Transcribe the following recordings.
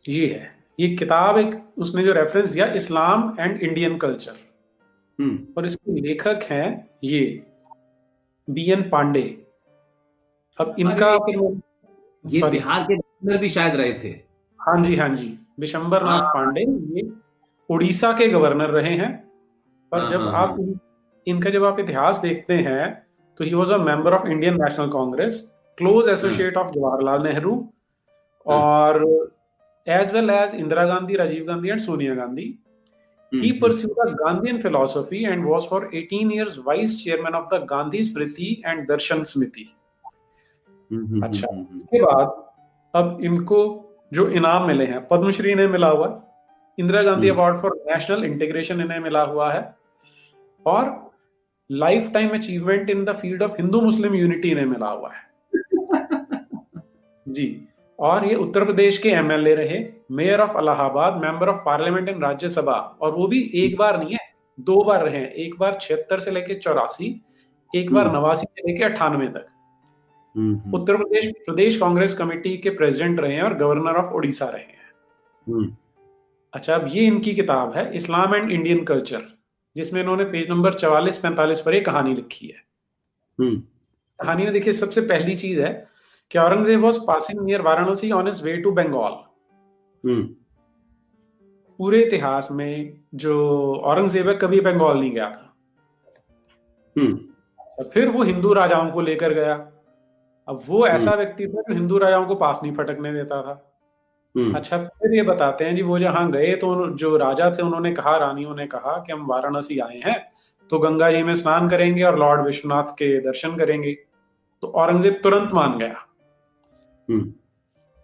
ये है, ये किताब एक उसने जो रेफरेंस दिया, इस्लाम एंड इंडियन कल्चर, हम्म। और इसके लेखक हैं ये B.N. पांडे। अब अरे इनका फिर ये सॉरी, बिहार के गवर्नर भी शायद रहे थे। हाँ जी हाँ जी, विशंबर नाथ हाँ पांडे, ये उड़ीसा के गवर्नर रहे हैं। और हाँ जब हाँ आप हाँ। इनका जब आप इतिहास देखते हैं, तो he was a member of Indian National Congress, close हाँ एसोसिएट ऑफ जवाहरलाल नेहरू, हाँ। और as well as Indira Gandhi, Rajiv Gandhi and Sonia Gandhi. He hmm. pursued a Gandhian philosophy and was for 18 years vice chairman of the Gandhi Smriti and Darshan Smiti. अच्छा, हम्म। इसके बाद अब इनको जो इनाम मिले हैं, पद्मश्री इन्हें मिला हुआ है, इंदिरा गांधी हम्म। अवार्ड फॉर नेशनल इंटीग्रेशन इन्हें मिला हुआ है, और life time achievement in the field of Hindu Muslim unity इन्हें मिला हुआ है जी। और ये उत्तर प्रदेश के MLA रहे, mayor of Allahabad, member of parliament in Rajya Sabha, और वो भी एक बार नहीं है, 2 बार रहे हैं। एक बार 76 से लेके 84, एक बार हम्म 89 से लेके 98 तक हम्म। उत्तर प्रदेश प्रदेश कांग्रेस कमेटी के प्रेसिडेंट रहे हैं और गवर्नर ऑफ उड़ीसा रहे हैं। हम्म अच्छा, अब ये इनकी किताब है इस्लाम एंड इंडियन कल्चर, जिसमें इन्होंने पेज नंबर 44-45 पर एक कहानी लिखी है। हम्म कहानी में देखिए, सबसे पहली चीज है कि Aurangzeb was passing near Varanasi on his way to Bengal. Hmm पूरे इतिहास में जो औरंगजेब है, कभी बंगाल नहीं गया था। हम्म फिर वो हिंदू राजाओं को लेकर गया। अब वो हम्म ऐसा व्यक्ति था जो हिंदू राजाओं को पास नहीं फटकने देता था। हम्म अच्छा, फिर ये बताते हैं जी, वो जहां गए तो जो राजा थे उन्होंने कहा, रानियों ने कहा कि हम वाराणसी आए हैं तो गंगा जी में स्नान करेंगे और लॉर्ड विश्वनाथ के दर्शन करेंगे। तो औरंगजेब तुरंत मान गया। हम्म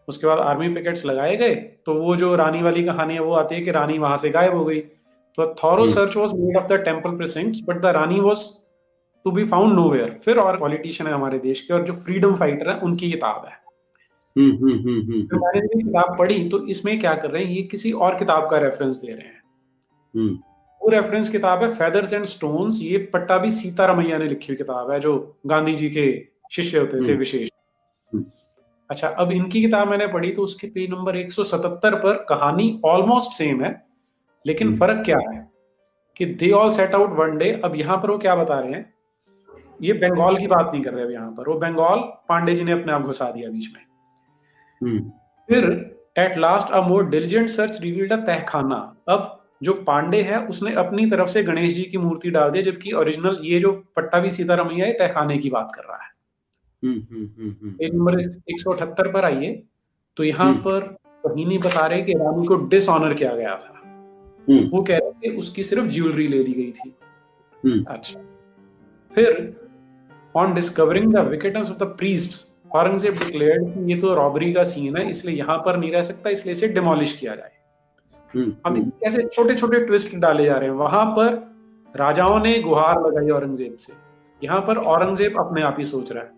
उसके बाद आर्मी पिकेट्स लगाए गए, तो वो जो रानी वाली कहानी है वो आती है कि रानी वहां से गायब हो गई। तो thorough hmm search was made of the temple precincts, but the Rani was to be found nowhere. फिर और पॉलिटिशियन है हमारे देश के और जो फ्रीडम फाइटर है, उनकी किताब है। फिर मैंने जब ये किताब पढ़ी तो इसमें क्या कर रहे हैं, ये किसी और किताब का रेफरेंस दे रहे हैं। हम्म वो रेफरेंस किताब है फेदर्स एंड स्टोन्स, ये पट्टाभी सीतारामैया ने लिखी हुई किताब है, जो गांधी जी के शिष्य होते थे हम्म विशेष। अच्छा, अब इनकी किताब मैंने पढ़ी तो उसके पेज नंबर 177 पर कहानी ऑलमोस्ट सेम है, लेकिन हम्म फर्क क्या है कि they all set out one day. अब यहाँ पर वो क्या बता रहे हैं, ये बंगाल की बात नहीं कर रहे। अब यहाँ पर वो बंगाल पांडे जी ने अपने आप घुसा दिया बीच में। हम्म फिर at last a more diligent search revealed a tahkhana. अब जो पांडे है उसने अपनी तरफ से गणेश जी की मूर्ति डाल दी, जबकि ओरिजिनल ये जो पट्टाभी सीतारमैया है तहखाने की बात कर रहा है। पेज नंबर 178 पर आइए, तो यहाँ हम्म पर कहीं नहीं बता रहे कि रानी को डिसऑनर किया गया था। हम्म वो कह रहे थे उसकी सिर्फ ज्वेलरी ले ली गई थी। हम्म अच्छा, फिर on discovering the wickedness of the priests, Aurangzeb declared कि ये तो रॉबरी का सीन है, इसलिए यहाँ पर नहीं रह सकता, इसलिए इसे डिमोलिश किया जाए। अब देखिए कैसे छोटे छोटे ट्विस्ट डाले जा रहे हैं। वहां पर राजाओं ने गुहार लगाई औरंगजेब से, यहाँ पर औरंगजेब अपने आप ही सोच रहा है।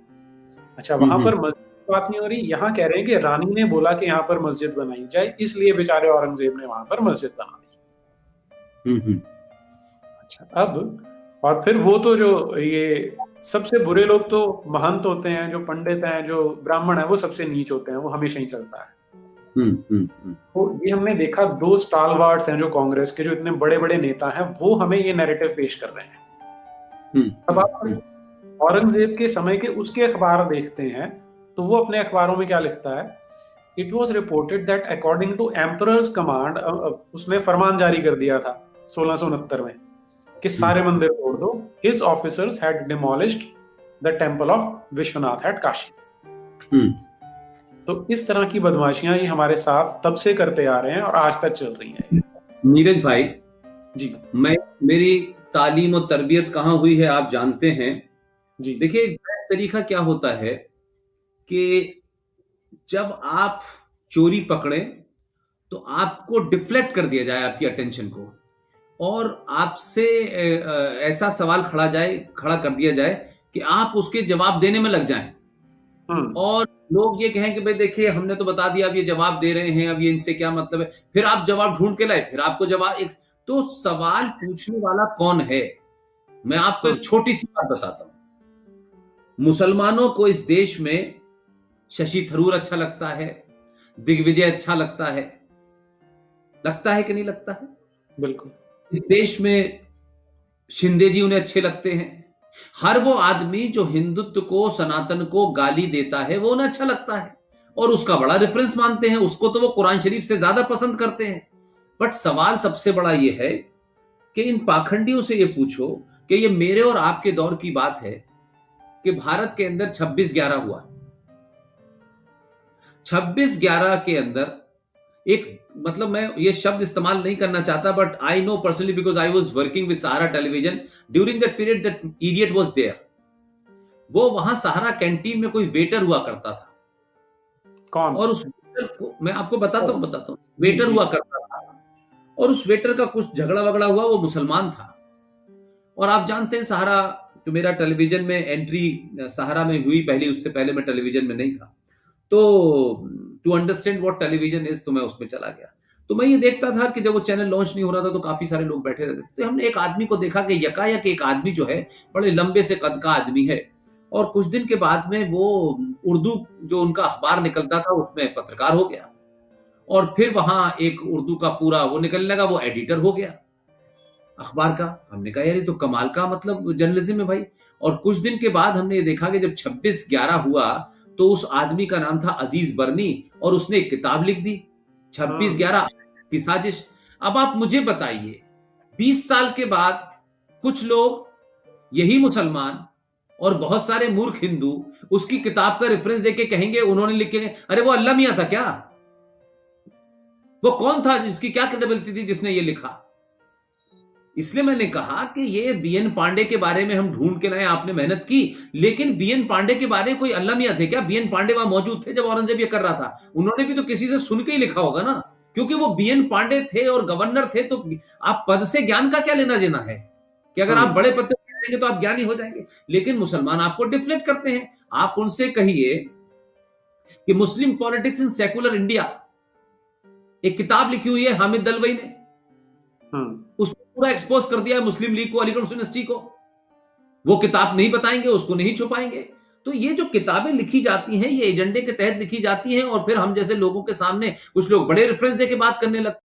अच्छा, वहां पर मस्जिद की बात नहीं हो रही, यहाँ कह रहे हैं कि रानी ने बोला कि यहाँ पर मस्जिद बनाई जाए, इसलिए बेचारे औरंगजेब ने वहां पर मस्जिद बना दी। अच्छा, अब और फिर वो तो जो ये सबसे बुरे लोग तो महंत होते हैं, जो पंडित हैं, जो ब्राह्मण है, वो सबसे नीच होते हैं, वो हमेशा ही चलता है। तो ये हमने देखा, 2 स्टालवार्ड्स हैं जो कांग्रेस के, जो इतने बड़े बड़े नेता हैं, वो हमें ये नैरेटिव पेश कर रहे हैं। अब आप औरंगजेब के समय के उसके अखबार देखते हैं, तो वो अपने अखबारों में क्या लिखता है, it was reported that according to emperor's command, उसने फरमान जारी कर दिया था 1669 में कि सारे मंदिर तोड़ दो। His officers had demolished the temple of Vishwanath at Kashi. तो इस तरह की बदमाशियां ये हमारे साथ तब से करते आ रहे हैं और आज तक चल रही हैं। नीरज भाई, जी मेरी तालीम और तरबियत कहाँ हुई है आप जानते हैं। जी। देखिए, तरीका क्या होता है कि जब आप चोरी पकड़े तो आपको डिफ्लेक्ट कर दिया जाए आपकी अटेंशन को, और आपसे ऐसा सवाल खड़ा कर दिया जाए कि आप उसके जवाब देने में लग जाएं, और लोग ये कहें कि भाई देखिए हमने तो बता दिया, अब ये जवाब दे रहे हैं, अब ये इनसे क्या मतलब है। फिर आप जवाब ढूंढ के लाए, फिर आपको जवाब तो सवाल पूछने वाला कौन है। मैं आपको एक छोटी सी बात बताता हूं। मुसलमानों को इस देश में शशि थरूर अच्छा लगता है, दिग्विजय अच्छा लगता है, लगता है कि नहीं लगता है? बिल्कुल। इस देश में शिंदे जी उन्हें अच्छे लगते हैं। हर वो आदमी जो हिंदुत्व को, सनातन को गाली देता है, वो उन्हें अच्छा लगता है और उसका बड़ा रेफरेंस मानते हैं। उसको तो वो कुरान शरीफ से ज्यादा पसंद करते हैं। बट सवाल सबसे बड़ा ये है कि इन पाखंडियों से ये पूछो कि ये मेरे और आपके दौर की बात है कि भारत के अंदर 26/11 हुआ। 26/11 के अंदर एक, मतलब मैं ये शब्द इस्तेमाल नहीं करना चाहता, but I know personally because I was working with Sahara television during that period, that idiot was there. वो वहां सहारा कैंटीन में कोई वेटर हुआ करता था। कौन? और उस वेटर को मैं आपको बताता हूं जी वेटर जी। हुआ करता था। और उस वेटर का कुछ झगड़ा वगड़ा हुआ, वो मुसलमान था। और आप जानते हैं सहारा, तो मेरा टेलीविजन में एंट्री सहारा में हुई पहली, उससे पहले मैं टेलीविजन में नहीं था। तो to understand what television is, तो मैं उसमें चला गया। तो मैं ये देखता था कि जब वो चैनल लॉन्च नहीं हो रहा था तो काफी सारे लोग बैठे रहते थे। तो हमने एक आदमी को देखा कि यकायक एक आदमी जो है, बड़े लंबे से कद का आदमी है, और कुछ दिन के बाद में वो उर्दू जो उनका अखबार निकलता था उसमें पत्रकार हो गया। और फिर वहां एक उर्दू का पूरा वो निकलने लगा, वो एडिटर हो गया अखबार का। हमने कहा यार ये तो कमाल का मतलब जर्नलिज्म है भाई। और कुछ दिन के बाद हमने ये देखा कि जब 26/11 हुआ तो उस आदमी का नाम था अजीज बरनी, और उसने एक किताब लिख दी, 26/11 की साजिश। अब आप मुझे बताइए, 20 साल के बाद कुछ लोग, यही मुसलमान और बहुत सारे मूर्ख हिंदू, उसकी किताब का रेफरेंस देके कहेंगे उन्होंने लिखे, अरे वो अल्लाह मियां था क्या? वो कौन था, जिसकी क्या क्रेडिबिलिटी थी जिसने ये लिखा? इसलिए मैंने कहा कि ये बीएन पांडे के बारे में हम ढूंढ के लाए, आपने मेहनत की, लेकिन बीएन पांडे के बारे में कोई अल्लाह मियां थे क्या? बीएन पांडे वहां मौजूद थे जब औरंगजेब ये कर रहा था? उन्होंने भी तो किसी से सुन के ही लिखा होगा ना, क्योंकि वो बीएन पांडे थे और गवर्नर थे। तो आप पद से ज्ञान का क्या लेना देना है कि अगर आप बड़े पद पे जाएंगे तो आप ज्ञानी हो जाएंगे? लेकिन मुसलमान आपको डिफ्लेक्ट करते हैं। आप उनसे कहिए कि मुस्लिम पॉलिटिक्स इन सेकुलर इंडिया एक किताब लिखी हुई है हामिद दलवई ने, उसमें पूरा एक्सपोज कर दिया है मुस्लिम लीग को, अलीगढ़ यूनिवर्सिटी को। वो किताब नहीं बताएंगे, उसको नहीं छुपाएंगे। तो ये जो किताबें लिखी जाती हैं, ये एजेंडे के तहत लिखी जाती हैं, और फिर हम जैसे लोगों के सामने कुछ लोग बड़े रेफरेंस देके बात करने लगते हैं।